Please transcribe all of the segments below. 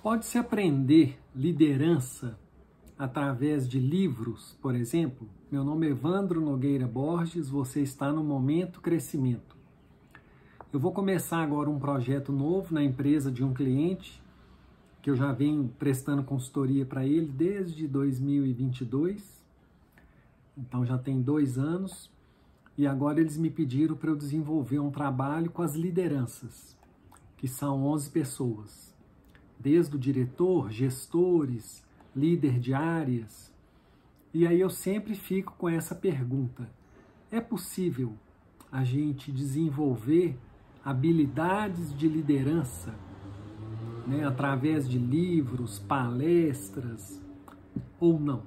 Pode-se aprender liderança através de livros, por exemplo? Meu nome é Evandro Nogueira Borges, você está no Momento Crescimento. Eu vou começar agora um projeto novo na empresa de um cliente, que eu já venho prestando consultoria para ele desde 2022, então já tem 2 anos, e agora eles me pediram para eu desenvolver um trabalho com as lideranças, que são 11 pessoas. Desde o diretor, gestores, líder de áreas. E aí eu sempre fico com essa pergunta: é possível a gente desenvolver habilidades de liderança, né, através de livros, palestras, ou não?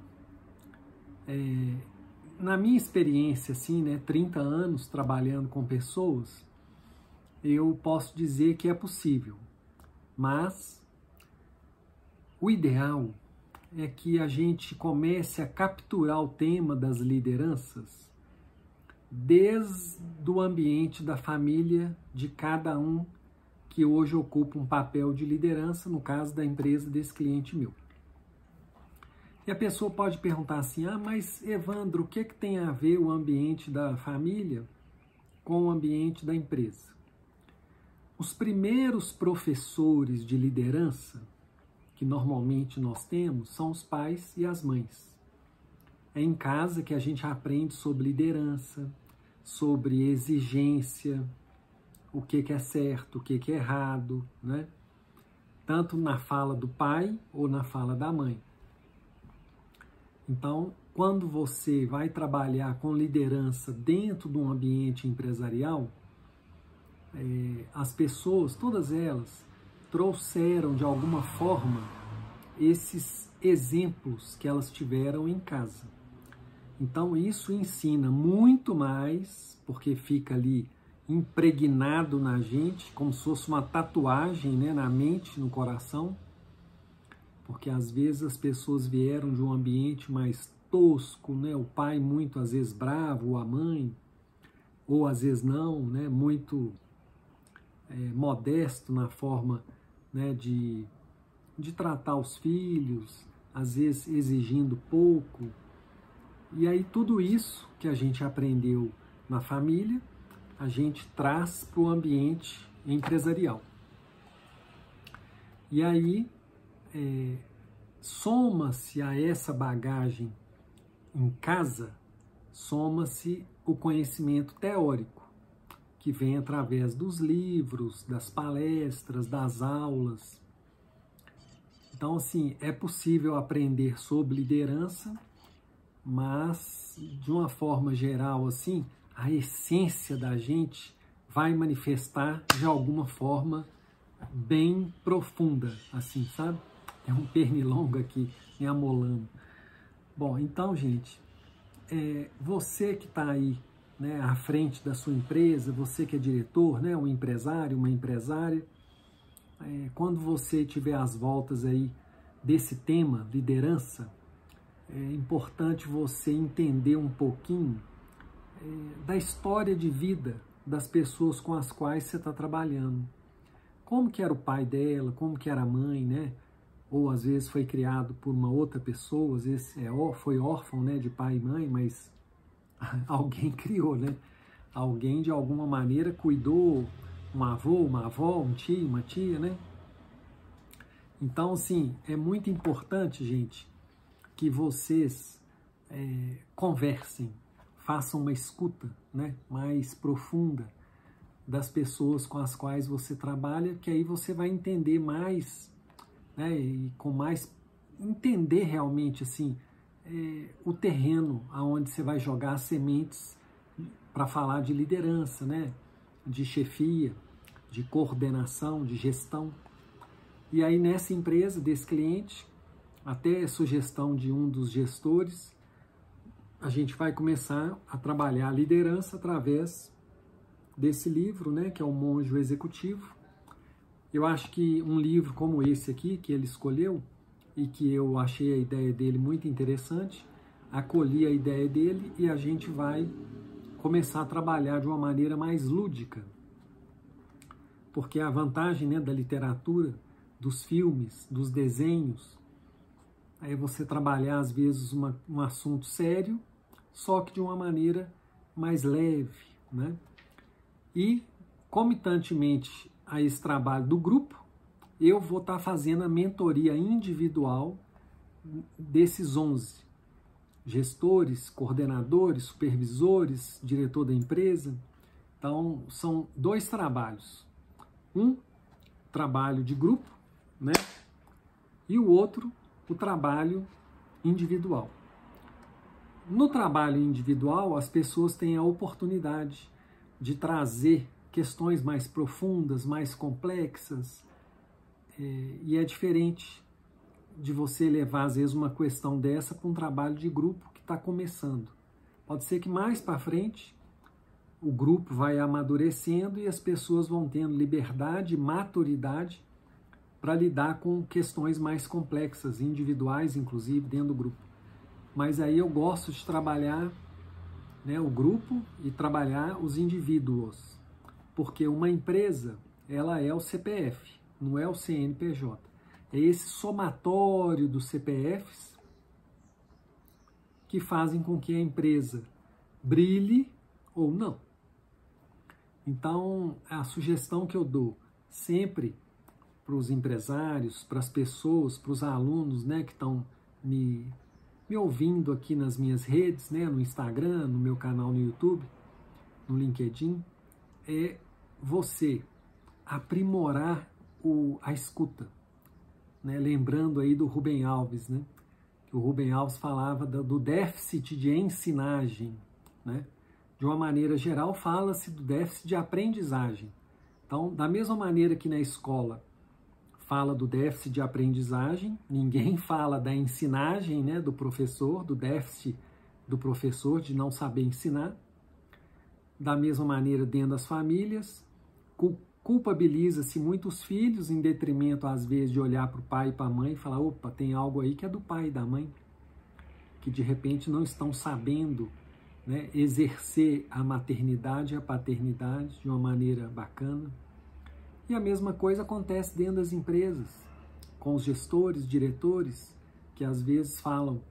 Na minha experiência, assim, né, 30 anos trabalhando com pessoas, eu posso dizer que é possível, mas o ideal é que a gente comece a capturar o tema das lideranças desde o ambiente da família de cada um que hoje ocupa um papel de liderança, no caso da empresa desse cliente meu. E a pessoa pode perguntar assim: mas Evandro, o que tem a ver o ambiente da família com o ambiente da empresa? Os primeiros professores de liderança que normalmente nós temos são os pais e as mães. É em casa que a gente aprende sobre liderança, sobre exigência, o que é certo, o que é errado, né? Tanto na fala do pai ou na fala da mãe. Então, quando você vai trabalhar com liderança dentro de um ambiente empresarial, as pessoas, todas elas, trouxeram de alguma forma esses exemplos que elas tiveram em casa. Então isso ensina muito mais, porque fica ali impregnado na gente, como se fosse uma tatuagem, né, na mente, no coração, porque às vezes as pessoas vieram de um ambiente mais tosco, né, o pai muito às vezes bravo, ou a mãe, ou às vezes não, né, muito modesto na forma, né, de tratar os filhos, às vezes exigindo pouco. E aí tudo isso que a gente aprendeu na família, a gente traz para o ambiente empresarial. E aí soma-se a essa bagagem em casa, soma-se o conhecimento teórico, que vem através dos livros, das palestras, das aulas. Então, assim, é possível aprender sobre liderança, mas, de uma forma geral, assim, a essência da gente vai manifestar de alguma forma bem profunda, assim, sabe? Tem um pernilongo aqui me amolando. Bom, então, gente, você que está aí, né, à frente da sua empresa, você que é diretor, né, um empresário, uma empresária, quando você tiver as voltas aí desse tema, liderança, é importante você entender um pouquinho da história de vida das pessoas com as quais você está trabalhando. Como que era o pai dela, como que era a mãe, né? Ou às vezes foi criado por uma outra pessoa, às vezes foi órfão, né, de pai e mãe, mas alguém criou, né? Alguém de alguma maneira cuidou, um avô, uma avó, um tio, uma tia, né? Então, assim, é muito importante, gente, que vocês conversem, façam uma escuta, né, mais profunda das pessoas com as quais você trabalha, que aí você vai entender mais, né, e com mais entender realmente assim o terreno aonde você vai jogar as sementes para falar de liderança, né, de chefia, de coordenação, de gestão. E aí nessa empresa desse cliente, até sugestão de um dos gestores, a gente vai começar a trabalhar a liderança através desse livro, né, que é o Monge Executivo. Eu acho que um livro como esse aqui, que ele escolheu, e que eu achei a ideia dele muito interessante, acolhi a ideia dele e a gente vai começar a trabalhar de uma maneira mais lúdica. Porque a vantagem, né, da literatura, dos filmes, dos desenhos. Aí você trabalhar, às vezes, um assunto sério, só que de uma maneira mais leve, né? E, comitantemente a esse trabalho do grupo, eu vou estar fazendo a mentoria individual desses 11 gestores, coordenadores, supervisores, diretor da empresa. Então, são 2 trabalhos. Um trabalho de grupo, né? E o outro, o trabalho individual. No trabalho individual, as pessoas têm a oportunidade de trazer questões mais profundas, mais complexas, e é diferente de você levar, às vezes, uma questão dessa para um trabalho de grupo que está começando. Pode ser que mais para frente o grupo vai amadurecendo e as pessoas vão tendo liberdade e maturidade para lidar com questões mais complexas, individuais, inclusive, dentro do grupo. Mas aí eu gosto de trabalhar, né, o grupo e trabalhar os indivíduos, porque uma empresa, ela é o CPF, não é o CNPJ. É esse somatório dos CPFs que fazem com que a empresa brilhe ou não. Então, a sugestão que eu dou sempre para os empresários, para as pessoas, para os alunos, né, que estão me ouvindo aqui nas minhas redes, né, no Instagram, no meu canal no YouTube, no LinkedIn, é você aprimorar a escuta, né? Lembrando aí do Rubem Alves, né? Que o Rubem Alves falava do déficit de ensinagem, né? De uma maneira geral, fala-se do déficit de aprendizagem. Então, da mesma maneira que na escola fala do déficit de aprendizagem, ninguém fala da ensinagem, né, do professor, do déficit do professor de não saber ensinar. Da mesma maneira, dentro das famílias, culpabiliza-se muitos filhos em detrimento, às vezes, de olhar para o pai e para a mãe e falar, opa, tem algo aí que é do pai e da mãe, que de repente não estão sabendo, né, exercer a maternidade e a paternidade de uma maneira bacana. E a mesma coisa acontece dentro das empresas, com os gestores, diretores, que às vezes falam,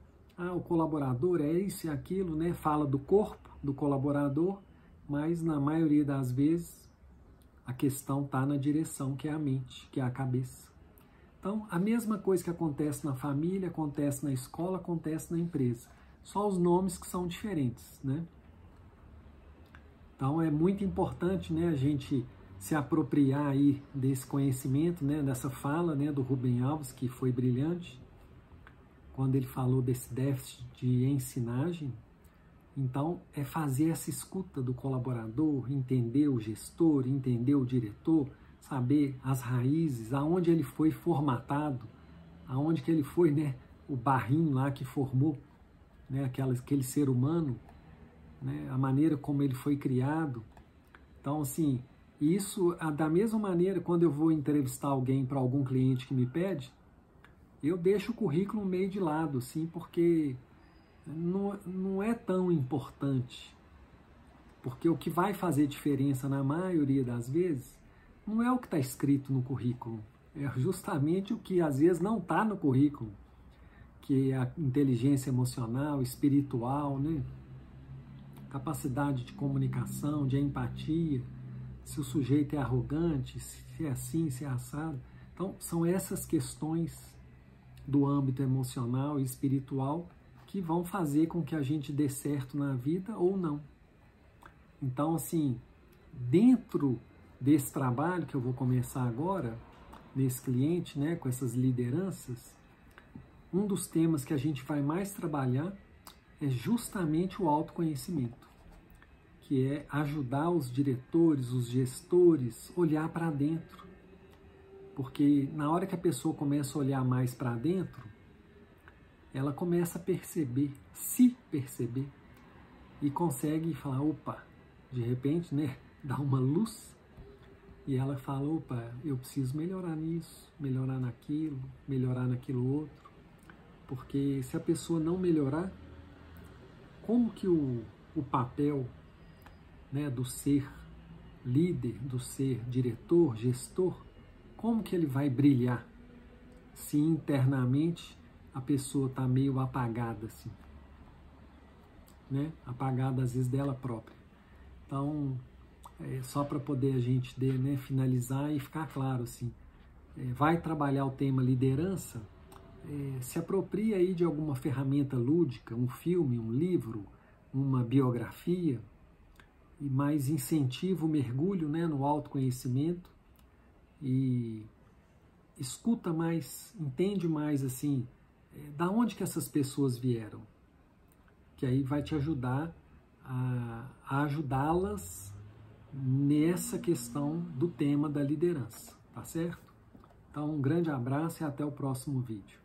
o colaborador é isso e aquilo, né? Fala do corpo do colaborador, mas na maioria das vezes a questão está na direção, que é a mente, que é a cabeça. Então, a mesma coisa que acontece na família, acontece na escola, acontece na empresa. Só os nomes que são diferentes, né? Então, é muito importante, né, a gente se apropriar aí desse conhecimento, né, dessa fala, né, do Rubem Alves, que foi brilhante, quando ele falou desse déficit de ensinagem. Então, é fazer essa escuta do colaborador, entender o gestor, entender o diretor, saber as raízes, aonde ele foi formatado, aonde que ele foi, né, o barrinho lá que formou, né, aquele ser humano, né, a maneira como ele foi criado. Então, assim, isso, da mesma maneira, quando eu vou entrevistar alguém para algum cliente que me pede, eu deixo o currículo meio de lado, assim, porque não é tão importante. Porque o que vai fazer diferença na maioria das vezes não é o que está escrito no currículo, é justamente o que às vezes não está no currículo, que é a inteligência emocional, espiritual, né? Capacidade de comunicação, de empatia, se o sujeito é arrogante, se é assim, se é assado. Então, são essas questões do âmbito emocional e espiritual que vão fazer com que a gente dê certo na vida ou não. Então, assim, dentro desse trabalho que eu vou começar agora, nesse cliente, né, com essas lideranças, um dos temas que a gente vai mais trabalhar é justamente o autoconhecimento, que é ajudar os diretores, os gestores, a olhar para dentro. Porque na hora que a pessoa começa a olhar mais para dentro, ela começa a perceber, se perceber, e consegue falar, opa, de repente, né, dá uma luz, e ela fala, opa, eu preciso melhorar nisso, melhorar naquilo outro, porque se a pessoa não melhorar, como que o papel, né, do ser líder, do ser diretor, gestor, como que ele vai brilhar? se internamente a pessoa está meio apagada, assim, né? Apagada às vezes dela própria. Então, só para poder a gente finalizar e ficar claro, assim, vai trabalhar o tema liderança, se apropria aí de alguma ferramenta lúdica, um filme, um livro, uma biografia, e mais incentiva o mergulho, né, no autoconhecimento, e escuta mais, entende mais, assim, da onde que essas pessoas vieram, que aí vai te ajudar a ajudá-las nessa questão do tema da liderança, tá certo? Então, um grande abraço e até o próximo vídeo.